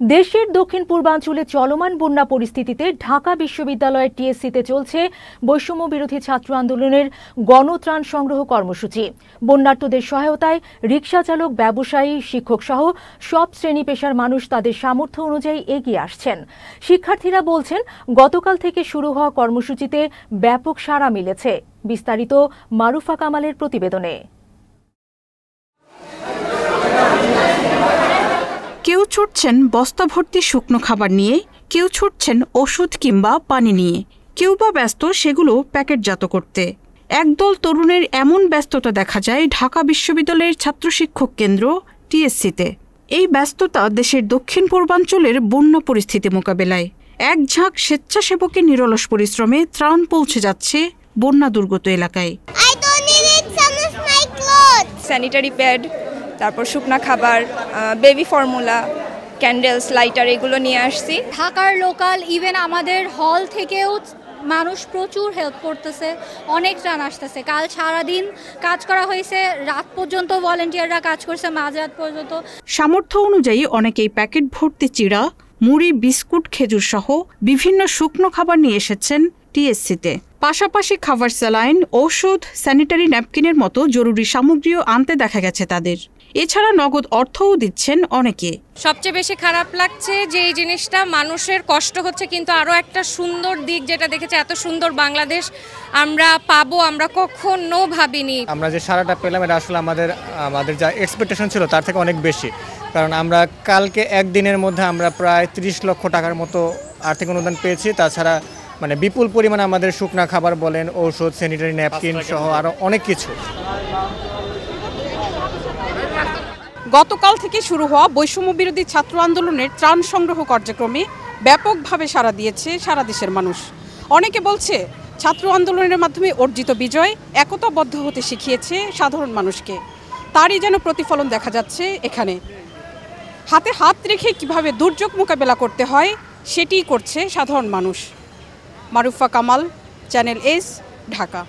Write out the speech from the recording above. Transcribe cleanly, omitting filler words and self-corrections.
দেশের দক্ষিণ পূর্বাঞ্চলে চলমান বন্যা পরিস্থিতিতে ঢাকা বিশ্ববিদ্যালয়ের টিএসসিতে চলছে বৈষম্য বিরোধী ছাত্র আন্দোলনের গণত্রাণ সংগ্রহ কর্মসূচি। বন্যার্তদের সহায়তায় রিকশা চালক, ব্যবসায়ী, শিক্ষক সহ সব শ্রেণী পেশার মানুষ তাদের সামর্থ্য অনুযায়ী এগিয়ে আসছেন। শিক্ষার্থীরা বলছেন, গতকাল থেকে শুরু হওয়া কর্মসূচিতে ব্যাপক সাড়া মিলেছে। বিস্তারিত মারুফা কামালের প্রতিবেদনে। কেউ ছুটছেন বস্তা ভর্তি শুকনো খাবার নিয়ে, কেউ ছুটছেন ওষুধ কিংবা পানি নিয়ে, কেউ বা ব্যস্ত সেগুলো প্যাকেটজাত করতে। একদল তরুণের এমন ব্যস্ততা দেখা যায় ঢাকা বিশ্ববিদ্যালয়ের ছাত্র শিক্ষক কেন্দ্র টিএসসিতে। এই ব্যস্ততা দেশের দক্ষিণ পূর্বাঞ্চলের বন্যা পরিস্থিতি মোকাবেলায়। এক ঝাঁক স্বেচ্ছাসেবকের নিরলস পরিশ্রমে ত্রাণ পৌঁছে যাচ্ছে বন্যা দুর্গত এলাকায়। স্যানিটারি প্যাড, তারপর শুকনা খাবার, বেবি ফর্মুলা, ক্যান্ডেলস, লাইটার এগুলো নিয়ে আসছি। ঢাকার লোকাল ইভেন আমাদের হল থেকেও মানুষ প্রচুর হেল্প করতেছে, অনেক ত্রাণ আসতেছে। কাল সারাদিন কাজ করা হয়েছে, রাত পর্যন্ত ভলেন্টিয়াররা কাজ করছে, মাঝরাত পর্যন্ত। সামর্থ্য অনুযায়ী অনেকেই প্যাকেট ভর্তি চিড়া, মুড়ি, বিস্কুট, খেজুর সহ বিভিন্ন শুকনো খাবার নিয়ে এসেছেন টিএসসিতে। পাশাপাশি খাবার, স্যালাইন, ঔষধ, স্যানিটারি ন্যাপকিনের মতো জরুরি সামগ্রীও আনতে দেখা গেছে তাদের। এছাড়া নগদ অর্থও দিচ্ছেন অনেকে। সবচেয়ে বেশি খারাপ লাগছে যে এই জিনিসটা মানুষের কষ্ট হচ্ছে, কিন্তু আরও একটা সুন্দর দিক যেটা দেখেছে, এত সুন্দর বাংলাদেশ আমরা পাবো আমরা কখনো ভাবিনি। আমরা যে সারাটা পেলাম এটা আসলে আমাদের যা এক্সপেকটেশন ছিল তার থেকে অনেক বেশি। কারণ আমরা কালকে একদিনের মধ্যে আমরা প্রায় 30 লক্ষ টাকার মতো আর্থিক অনুদান পেয়েছি। তাছাড়া বিপুল পরিমাণে আমাদের শুকনা খাবার বলেন, ঔষধ, স্যানিটারি ন্যাপকিন সহ আরও অনেক কিছু। গতকাল থেকে শুরু হওয়া বৈষম্য বিরোধী ছাত্র আন্দোলনের ত্রাণ সংগ্রহ কার্যক্রমে ব্যাপকভাবে সাড়া দিয়েছে সারা দেশের মানুষ। অনেকে বলছে, ছাত্র আন্দোলনের মাধ্যমে অর্জিত বিজয় একতাবদ্ধ হতে শিখিয়েছে সাধারণ মানুষকে। তারই যেন প্রতিফলন দেখা যাচ্ছে এখানে। হাতে হাত রেখে কিভাবে দুর্যোগ মোকাবেলা করতে হয় সেটিই করছে সাধারণ মানুষ। Marufa Kamal, channel S, Dhaka.